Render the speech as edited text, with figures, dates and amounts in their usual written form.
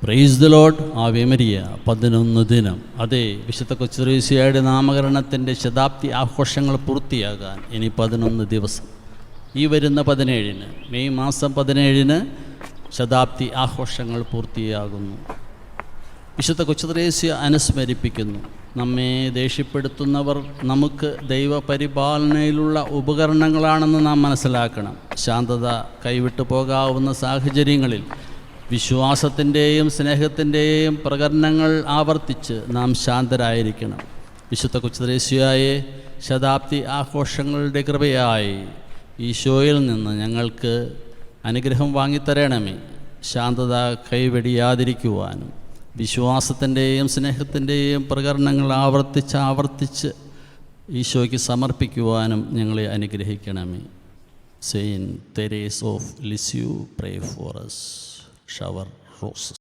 Praise the Lord. Ave Maria. 11 ദിനം. അതെ, വിശുദ്ധ കൊച്ചുത്രേസ്യയുടെ നാമകരണത്തിൻ്റെ ശതാബ്ദി ആഘോഷങ്ങൾ പൂർത്തിയാകാൻ ഇനി 11 ദിവസം. ഈ വരുന്ന 17-ന്, മെയ് മാസം 17-ന് ശതാബ്ദി ആഘോഷങ്ങൾ പൂർത്തിയാകുന്നു. വിശുദ്ധ കൊച്ചുത്രേസ്യ അനുസ്മരിപ്പിക്കുന്നു, നമ്മെ ദേഷ്യപ്പെടുത്തുന്നവർ നമുക്ക് ദൈവപരിപാലനയിലുള്ള ഉപകരണങ്ങളാണെന്ന് നാം മനസ്സിലാക്കണം. ശാന്തത കൈവിട്ടു പോകാവുന്ന സാഹചര്യങ്ങളിൽ വിശ്വാസത്തിൻ്റെയും സ്നേഹത്തിൻ്റെയും പ്രകടനങ്ങൾ ആവർത്തിച്ച് നാം ശാന്തരായിരിക്കണം. വിശുദ്ധ കൊച്ചുത്രേസ്യയെ ശതാബ്ദി ആഘോഷങ്ങളുടെ കൃപയായി ഈശോയിൽ നിന്ന് ഞങ്ങൾക്ക് അനുഗ്രഹം വാങ്ങിത്തരണമേ. ശാന്തത കൈവെടിയാതിരിക്കുവാനും വിശ്വാസത്തിൻ്റെയും സ്നേഹത്തിൻ്റെയും പ്രകടനങ്ങൾ ആവർത്തിച്ച് ഈശോയ്ക്ക് സമർപ്പിക്കുവാനും ഞങ്ങളെ അനുഗ്രഹിക്കണമേ. Saint Therese of Lisieux, pray for us. Shower roses.